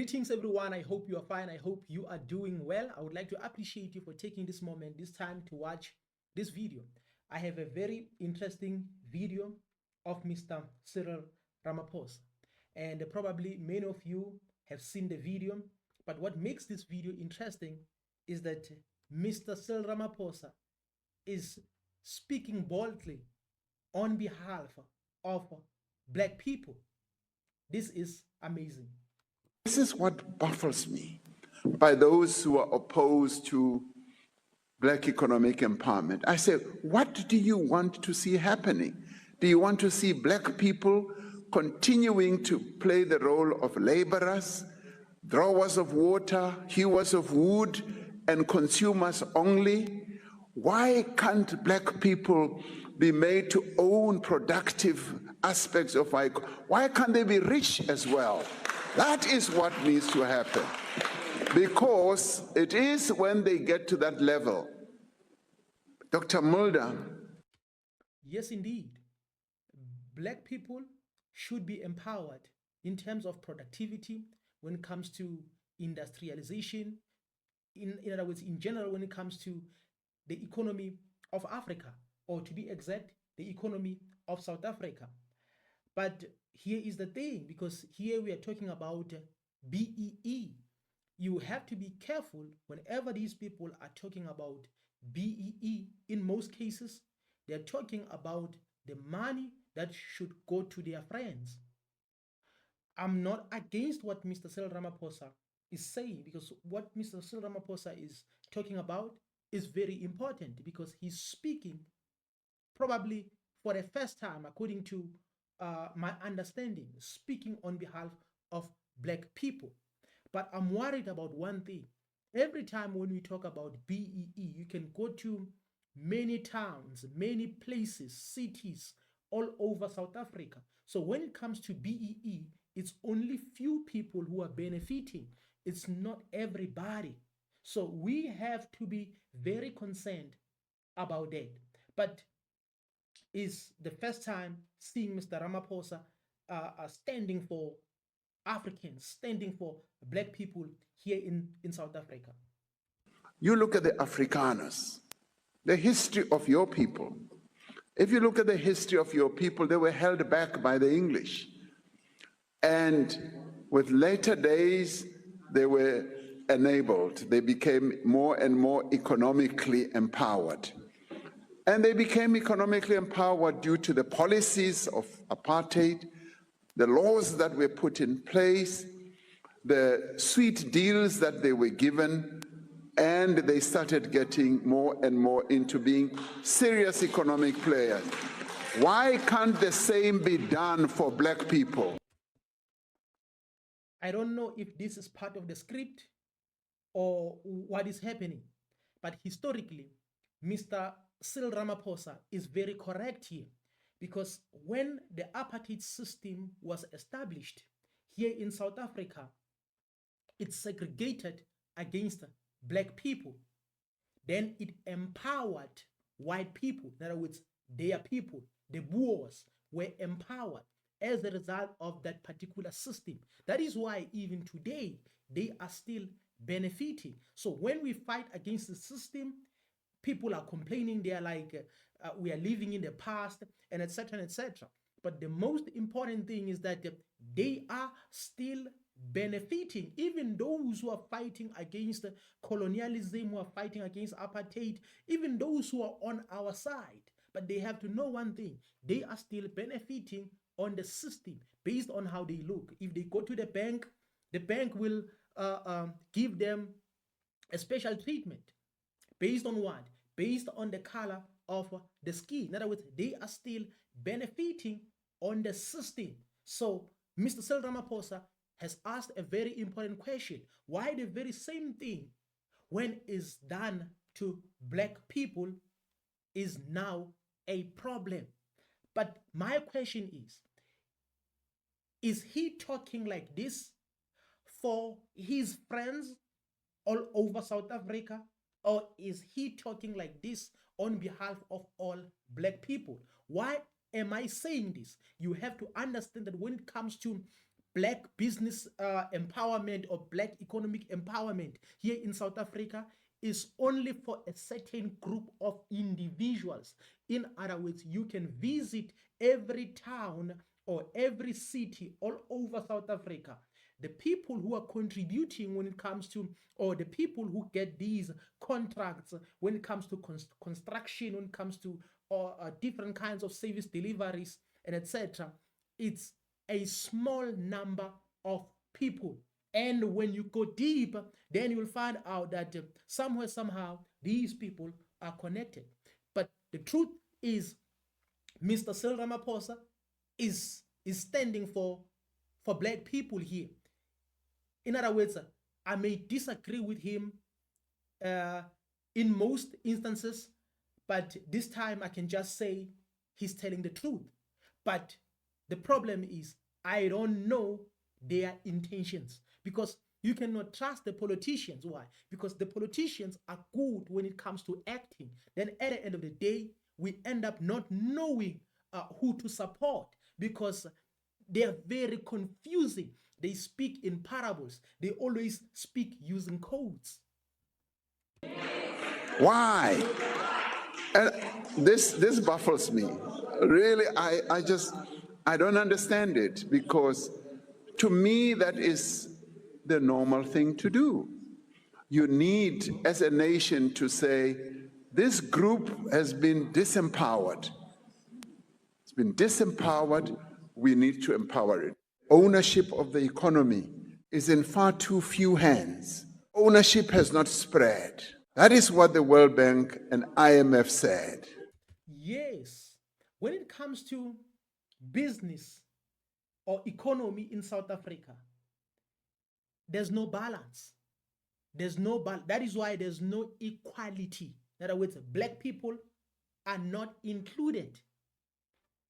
Greetings, everyone. I hope you are fine. I hope you are doing well. I would like to appreciate you for taking this moment, this time to watch this video. I have a very interesting video of Mr. Cyril Ramaphosa. And probably many of you have seen the video. But what makes this video interesting is that Mr. Cyril Ramaphosa is speaking boldly on behalf of black people. This is amazing. This is what baffles me by those who are opposed to black economic empowerment. I say, what do you want to see happening? Do you want to see black people continuing to play the role of laborers, drawers of water, hewers of wood, and consumers only? Why can't black people be made to own productive aspects of life? Why can't they be rich as well? That is what needs to happen, because it is when they get to that level. Dr. Mulder. Yes, indeed. Black people should be empowered in terms of productivity when it comes to industrialization, in other words, in general, when it comes to the economy of Africa, or to be exact, the economy of South Africa. But here is the thing, because here we are talking about BEE. You have to be careful whenever these people are talking about BEE. In most cases, they're talking about the money that should go to their friends. I'm not against what Mr. Cyril Ramaphosa is saying, because what Mr. Cyril Ramaphosa is talking about is very important, because he's speaking probably for the first time, according to my understanding, speaking on behalf of black people. But I'm worried about one thing. Every time when we talk about BEE, you can go to many towns, many places, cities all over South Africa. So when it comes to BEE, it's only few people who are benefiting. It's not everybody. So we have to be very concerned about that. But is the first time seeing Mr. Ramaphosa standing for Africans, standing for black people here in South Africa. You look at the Afrikaners, the history of your people. If you look at the history of your people, they were held back by the English. And with later days, they were enabled. They became more and more economically empowered. And they became economically empowered due to the policies of apartheid, the laws that were put in place, the sweet deals that they were given, and they started getting more and more into being serious economic players. Why can't the same be done for black people? I don't know if this is part of the script or what is happening, but historically, Mr. Cyril Ramaphosa is very correct here, because when the apartheid system was established here in South Africa, it segregated against black people. Then it empowered white people. In other words, their people, the Boers, were empowered as a result of that particular system. That is why even today, they are still benefiting. So when we fight against the system, people are complaining. They are like, we are living in the past, and etc. and etc. But the most important thing is that they are still benefiting. Even those who are fighting against colonialism, who are fighting against apartheid, even those who are on our side. But they have to know one thing: they are still benefiting on the system based on how they look. If they go to the bank will give them a special treatment. Based on what? Based on the color of the skin. In other words, they are still benefiting on the system. So Mr. Cyril Ramaphosa has asked a very important question. Why the very same thing, when it's done to black people, is now a problem? But my question is he talking like this for his friends all over South Africa, or is he talking like this on behalf of all black people? Why am I saying this? You have to understand that when it comes to black business empowerment or black economic empowerment here in South Africa is only for a certain group of individuals. In other words, you can visit every town or every city all over South Africa. The people who are contributing when it comes to, or the people who get these contracts when it comes to construction, when it comes to different kinds of service deliveries and etc., it's a small number of people. And when you go deep, then you will find out that somewhere, somehow, these people are connected. But the truth is, Mr. Cyril Ramaphosa is standing for black people here. In other words, I may disagree with him uh, in most instances, but this time I can just say he's telling the truth. But the problem is, I don't know their intentions, because you cannot trust the politicians. Why? Because the politicians are good when it comes to acting. Then at the end of the day, we end up not knowing who to support, because they are very confusing. They speak in parables. They always speak using codes. Why? And this baffles me. Really, I don't understand it, because to me that is the normal thing to do. You need, as a nation, to say, this group has been disempowered. It's been disempowered. We need to empower it. Ownership of the economy is in far too few hands. Ownership has not spread. That is what the World Bank and IMF said. Yes, when it comes to business or economy in South Africa, there's no balance. There's no balance. That is why there's no equality. In other words, black people are not included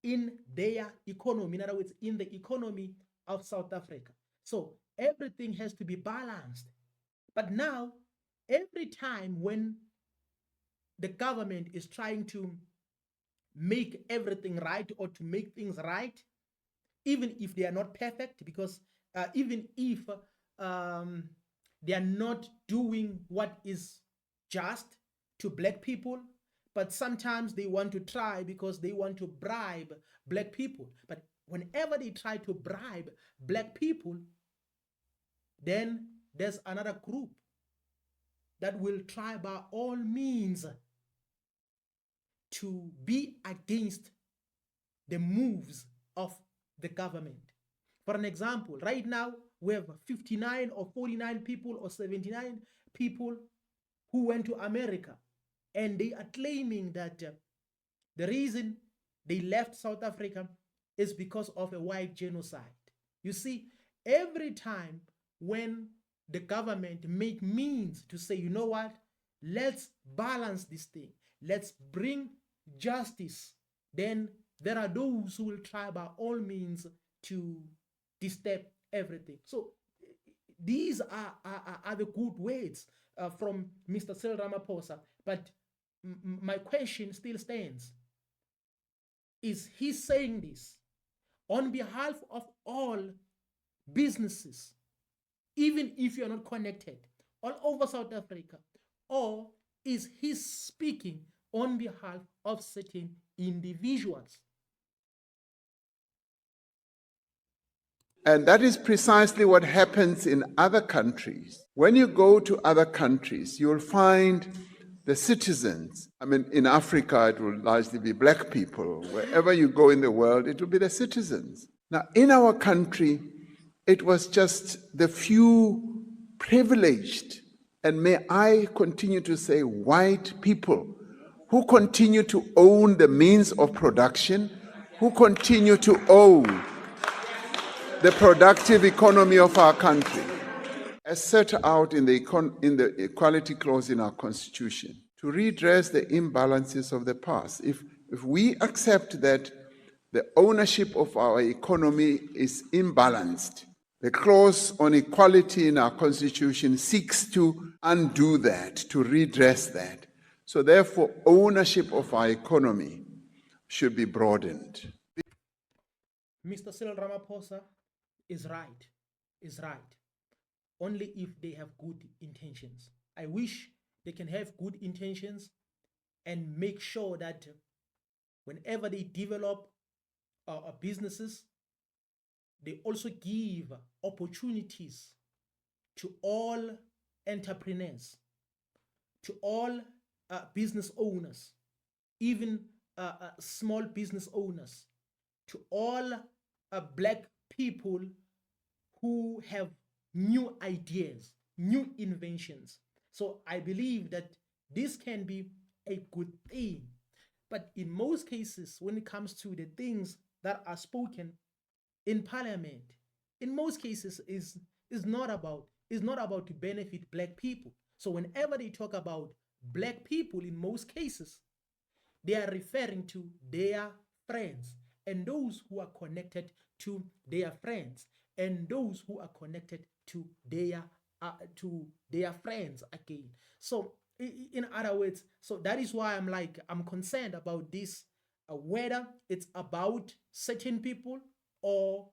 in their economy. In other words, in the economy of South Africa. So everything has to be balanced. But now, every time when the government is trying to make everything right or to make things right, even if they are not perfect, because even if they are not doing what is just to black people, but sometimes they want to try because they want to bribe black people. But whenever they try to bribe black people, then there's another group that will try by all means to be against the moves of the government. For an example, right now we have 59 or 49 people or 79 people who went to America, and they are claiming that the reason they left South Africa is because of a white genocide. You see, every time when the government make means to say, you know what, let's balance this thing, let's bring justice, then there are those who will try by all means to disturb everything. So these are the good words from Mr. Cyril Ramaphosa. But my question still stands. Is he saying this on behalf of all businesses, even if you're not connected, all over South Africa? Or is he speaking on behalf of certain individuals? And that is precisely what happens in other countries. When you go to other countries, you'll find the citizens. I mean, in Africa, it will largely be black people. Wherever you go in the world, it will be the citizens. Now, in our country, it was just the few privileged, and may I continue to say white people, who continue to own the means of production, who continue to own the productive economy of our country, as set out in the Equality Clause in our Constitution, to redress the imbalances of the past. If we accept that the ownership of our economy is imbalanced, the clause on equality in our Constitution seeks to undo that, to redress that. So therefore, ownership of our economy should be broadened. Mr. Cyril Ramaphosa is right, is right, only if they have good intentions. I wish they can have good intentions and make sure that whenever they develop businesses, they also give opportunities to all entrepreneurs, to all business owners, even small business owners, to all black people who have new ideas, new inventions. So I believe that this can be a good thing. But in most cases, when it comes to the things that are spoken in parliament, in most cases is not about to benefit black people. So whenever they talk about black people, in most cases, they are referring to their friends and those who are connected to their friends and those who are connected to their friends again. So in other words, so that is why I'm concerned about this, whether it's about certain people or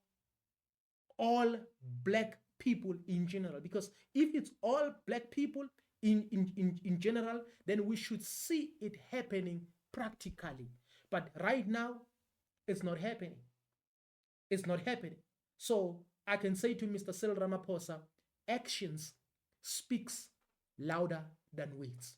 all black people in general. Because if it's all black people in general, then we should see it happening practically. But right now, it's not happening. It's not happening. So I can say to Mr. Cyril Ramaphosa, actions speaks louder than words.